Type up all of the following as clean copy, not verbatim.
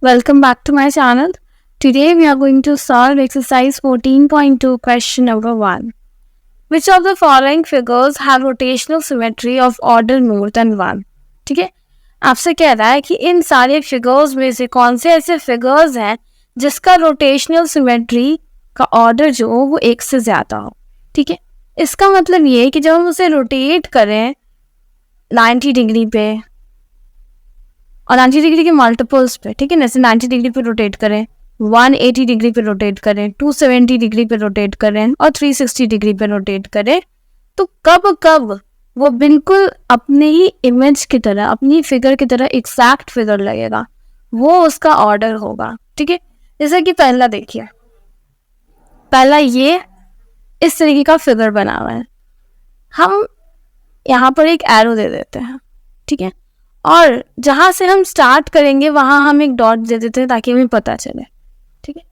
Welcome back to my channel. Today we are going to solve exercise 14.2 question number 1. Which of the following figures have rotational symmetry of order more than 1? ठीक है, आपसे कह रहा है कि इन सारे figures में से कौन से ऐसे फिगर्स हैं जिसका रोटेशनल सिमेट्री का ऑर्डर जो हो वो एक से ज़्यादा हो. ठीक है, इसका मतलब ये है कि जब हम उसे रोटेट करें 90 डिग्री पे और 90 डिग्री के मल्टीपल्स पे, ठीक है, जैसे 90 डिग्री पे रोटेट करें, 180 डिग्री पे रोटेट करें, 270 डिग्री पे रोटेट करें और 360 डिग्री पे रोटेट करें, तो कब कब वो बिल्कुल अपने ही इमेज की तरह, अपनी फिगर की तरह एग्जैक्ट फिगर लगेगा, वो उसका ऑर्डर होगा. ठीक है, जैसे कि पहला देखिए, पहला ये इस तरीके का फिगर बना हुआ है. हम यहाँ पर एक एरो दे देते हैं. ठीक है, और जहाँ से हम स्टार्ट करेंगे वहाँ हम एक डॉट दे देते हैं ताकि हमें पता चले. ठीक है,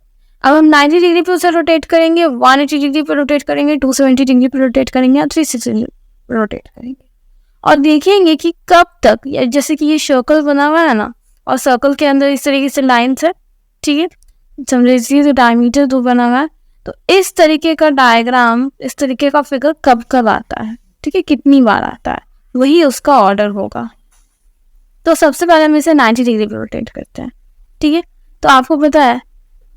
अब हम 90 डिग्री पे उसे रोटेट करेंगे, 180 डिग्री पे रोटेट करेंगे, 270 डिग्री पे रोटेट करेंगे और 360 रोटेट करेंगे और देखेंगे कि कब तक, जैसे कि ये सर्कल बना हुआ है ना और सर्कल के अंदर इस तरीके से लाइन्स है. ठीक है, समझिए तो डायमीटर 2 बना हुआ है, तो इस तरीके का डायग्राम, इस तरीके का फिगर कब कब आता है, ठीक है, कितनी बार आता है, वही उसका ऑर्डर होगा. तो सबसे पहले हम इसे 90 डिग्री पे रोटेट करते हैं. ठीक है, तो आपको पता है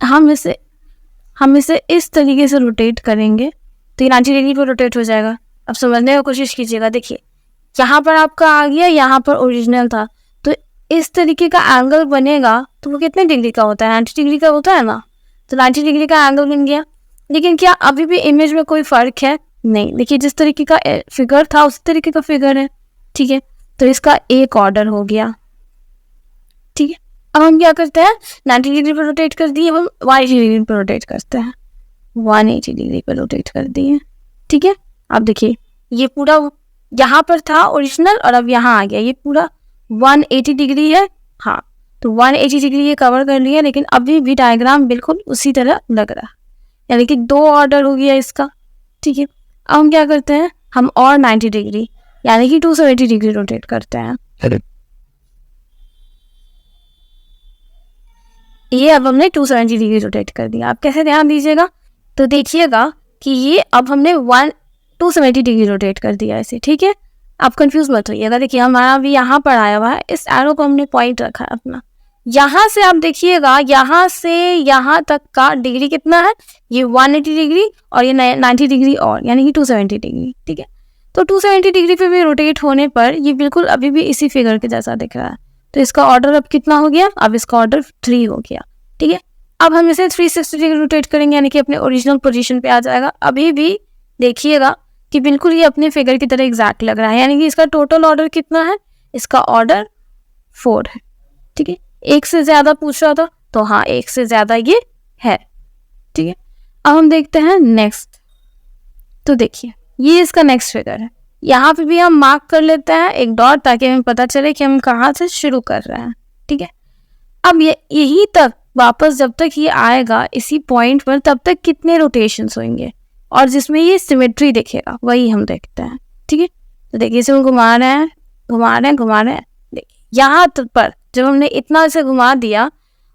हम इसे इस तरीके से रोटेट करेंगे तो ये 90 डिग्री पे रोटेट हो जाएगा. अब समझने की कोशिश कीजिएगा. देखिए, यहाँ पर आपका आ गया, यहाँ पर ओरिजिनल था, तो इस तरीके का एंगल बनेगा तो वो कितने डिग्री का होता है, 90 डिग्री का होता है ना. तो 90 डिग्री का एंगल बन गया. लेकिन क्या अभी भी इमेज में कोई फर्क है? नहीं. देखिए, जिस तरीके का फिगर था उस तरीके का फिगर है. ठीक है, तो इसका एक ऑर्डर हो गया. ठीक है, अब हम क्या करते हैं, 90 डिग्री पर रोटेट कर दिए, हम 180 डिग्री पर रोटेट करते हैं, 180 डिग्री पर रोटेट कर दिए. ठीक है, अब देखिए ये पूरा यहाँ पर था ओरिजिनल और अब यहाँ आ गया, ये पूरा 180 डिग्री है. हाँ, तो 180 डिग्री ये कवर कर लिया, लेकिन अभी भी डायग्राम बिल्कुल उसी तरह लग रहा है, यानी कि 2 ऑर्डर हो गया इसका. ठीक है, अब हम क्या करते हैं, हम और 90 डिग्री यानी कि 270 डिग्री रोटेट करते हैं. ये अब हमने 270 डिग्री रोटेट कर दिया. आप कैसे ध्यान दीजिएगा, तो देखिएगा कि ये अब हमने 270 डिग्री रोटेट कर दिया इसे. ठीक है, आप कंफ्यूज मत होइएगा. देखिए, हमारा अभी यहाँ पर आया हुआ है, इस एरो को हमने पॉइंट रखा है अपना. यहाँ से आप देखिएगा, यहाँ से यहाँ तक का डिग्री कितना है, ये 180 डिग्री और ये 90 डिग्री और, यानी कि 270 डिग्री. ठीक है, तो 270 डिग्री पे भी रोटेट होने पर ये बिल्कुल अभी भी इसी फिगर के जैसा दिख रहा है. तो इसका ऑर्डर अब कितना हो गया, अब इसका ऑर्डर 3 हो गया. ठीक है, अब हम इसे 360 डिग्री रोटेट करेंगे, यानी कि अपने ओरिजिनल पोजीशन पे आ जाएगा. अभी भी देखिएगा कि बिल्कुल ये अपने फिगर की तरह एग्जैक्ट लग रहा है, यानी कि इसका टोटल ऑर्डर कितना है, इसका ऑर्डर 4 है. ठीक है, एक से ज़्यादा पूछ रहा था, तो हाँ, एक से ज़्यादा ये है. ठीक है, अब हम देखते हैं नेक्स्ट. तो देखिए, ये इसका नेक्स्ट फिगर है. यहाँ पे भी हम मार्क कर लेते हैं एक डॉट, ताकि हमें पता चले कि हम कहाँ से शुरू कर रहे हैं. ठीक है, अब ये यही तक वापस जब तक ये आएगा इसी पॉइंट पर, तब तक कितने रोटेशंस होंगे और जिसमें ये सिमेट्री दिखेगा वही हम देखते हैं. ठीक है, तो देखिए इसे हम घुमा रहे हैं, घुमा रहे हैं, घुमा रहे हैं. देखिए यहाँ पर जब हमने इतना इसे घुमा दिया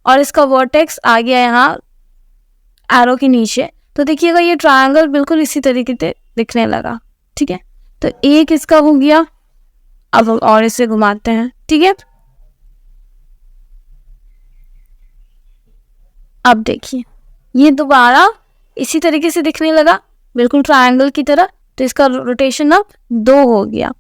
और इसका वर्टेक्स आ गया यहाँ एरो के नीचे, तो देखिएगा ये ट्रायंगल बिल्कुल इसी तरीके से दिखने लगा. ठीक है, तो एक इसका हो गया. अब हम और इसे घुमाते हैं. ठीक है, अब देखिए ये दोबारा इसी तरीके से दिखने लगा, बिल्कुल ट्रायंगल की तरह. तो इसका रोटेशन अब 2 हो गया.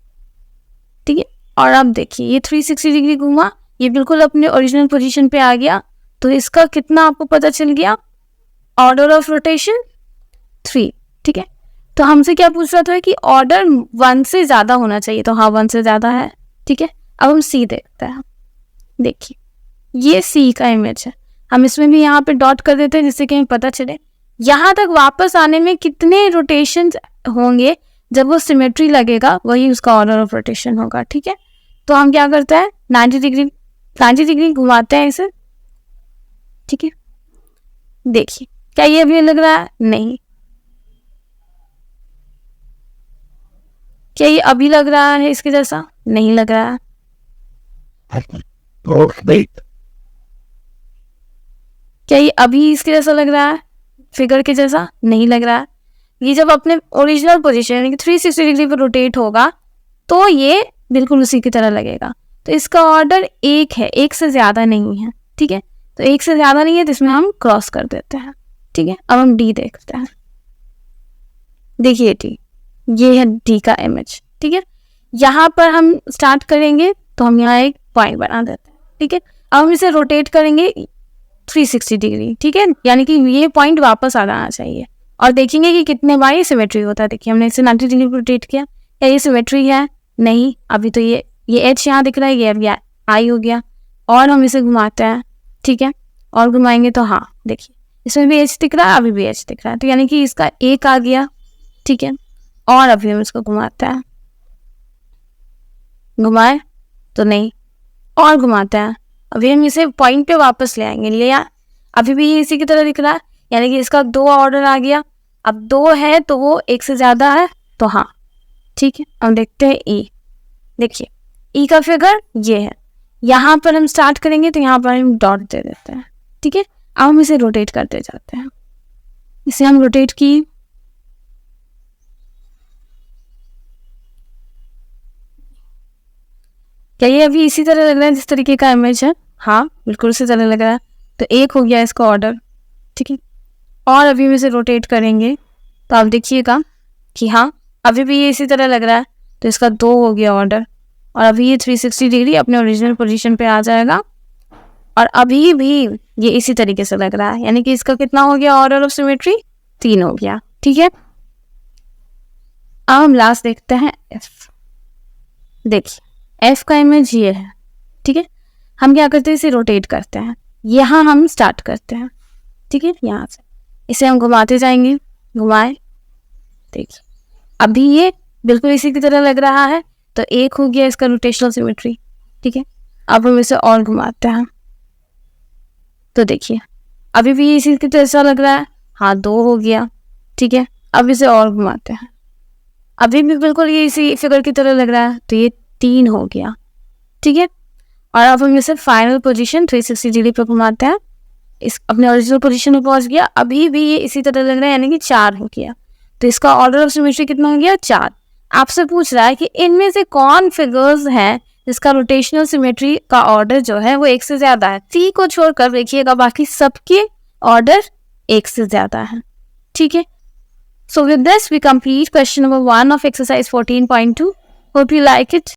ठीक है, और अब देखिए ये 360 डिग्री घूमा, ये बिल्कुल अपने ओरिजिनल पोजीशन पे आ गया. तो इसका कितना आपको पता चल गया, ऑर्डर ऑफ रोटेशन 3. ठीक है, तो हमसे क्या पूछ रहा था कि ऑर्डर 1 से ज़्यादा होना चाहिए, तो हाँ 1 से ज़्यादा है. ठीक है, अब हम सी देखते हैं. देखिए ये सी का इमेज है, हम इसमें भी यहाँ पे डॉट कर देते हैं जिससे कि हमें पता चले यहाँ तक वापस आने में कितने रोटेशन होंगे. जब वो सिमेट्री लगेगा वही उसका ऑर्डर ऑफ रोटेशन होगा. ठीक है, तो हम क्या करते हैं, 90 डिग्री घुमाते हैं इसे. ठीक है, देखिए क्या ये अभी लग रहा है, नहीं. क्या ये अभी लग रहा है इसके जैसा, नहीं लग रहा है. क्या ये अभी इसके जैसा लग रहा है? फिगर के जैसा नहीं लग रहा है। ये जब अपने ओरिजिनल पोजीशन यानी कि 360 डिग्री पर रोटेट होगा तो ये बिल्कुल उसी की तरह लगेगा। तो इसका ऑर्डर 1 है, 1 से ज़्यादा नहीं है। ठीक है, तो 1 से ज़्यादा नहीं है तो इसमें हम क्रॉस कर देते हैं। ठीक है, अब हम डी देखते हैं। देखिए डी, ये है डी का इमेज। ठीक है, यहाँ पर हम स्टार्ट करेंगे तो हम यहाँ एक पॉइंट बना देते हैं। ठीक है, अब हम इसे रोटेट करेंगे 360 डिग्री। ठीक है, यानी कि ये पॉइंट वापस आ जाना चाहिए और देखेंगे कि कितने बार ये सिमेट्री होता है। देखिए हमने इसे 90 डिग्री रोटेट किया, क्या ये सिमेट्री है? नहीं, अभी तो ये एच यहाँ दिख रहा है, ये अभी आई हो गया। और हम इसे घुमाते हैं। ठीक है, और घुमाएंगे तो हाँ देखिए इसमें भी एच दिख रहा है, अभी भी एच दिख रहा है, तो यानी कि इसका एक आ गया। ठीक है, और अभी हम इसको घुमाते हैं, घुमाए तो नहीं, और घुमाते हैं, अभी हम इसे पॉइंट पे वापस ले आएंगे। लिया, अभी भी ये इसी की तरह दिख रहा है, यानी कि इसका 2 ऑर्डर आ गया। अब 2 है तो वो 1 से ज़्यादा है तो हाँ। ठीक है, हम देखते हैं ई। देखिए ई का फिगर ये है, यहाँ पर हम स्टार्ट करेंगे तो यहाँ पर हम डॉट दे देते हैं। ठीक है, अब हम इसे रोटेट करते जाते हैं। इसे हम रोटेट की, क्या ये अभी इसी तरह लग रहा है जिस तरीके का इमेज है? हाँ बिल्कुल उसी तरह लग रहा है, तो 1 हो गया इसका ऑर्डर। ठीक है, और अभी हम इसे रोटेट करेंगे तो आप देखिएगा कि हाँ अभी भी ये इसी तरह लग रहा है, तो इसका 2 हो गया ऑर्डर। और अभी ये 360 डिग्री अपने ओरिजिनल पोजीशन पे आ जाएगा और अभी भी ये इसी तरीके से लग रहा है, यानी कि इसका कितना हो गया ऑर्डर ऑफ सिमेट्री? 3 हो गया। ठीक है, अब हम लास्ट देखते हैं एफ। देखिए एफ का इमेज ये है। ठीक है, हम क्या करते हैं, इसे रोटेट करते हैं, यहाँ हम स्टार्ट करते हैं। ठीक है, यहाँ से इसे हम घुमाते जाएंगे, घुमाए, देखिए अभी ये बिल्कुल इसी की तरह लग रहा है, तो 1 हो गया इसका रोटेशनल सिमेट्री। ठीक है, अब हम इसे और घुमाते हैं तो देखिए अभी भी इसी की तरह लग रहा है, हाँ 2 हो गया। ठीक है, अब इसे और घुमाते हैं, अभी भी बिल्कुल ये इसी फिगर की तरह लग रहा है, तो ये 3 हो गया। ठीक है, और अब हम इसे फाइनल पोजीशन 360 डिग्री पर घुमाते हैं, इस अपने ओरिजिनल पोजीशन में पहुंच गया, अभी भी ये इसी तरह लग रहा है, यानी कि 4 हो गया। तो इसका ऑर्डर ऑफ सिमेट्री कितना हो गया? 4। आपसे पूछ रहा है कि इनमें से कौन फिगर्स हैं जिसका रोटेशनल सिमेट्री का ऑर्डर जो है वो 1 से ज्यादा है। सी को छोड़कर देखिएगा बाकी सबके ऑर्डर 1 से ज्यादा है। ठीक है, so with this we complete question number 1 of exercise 14.2. hope you like it.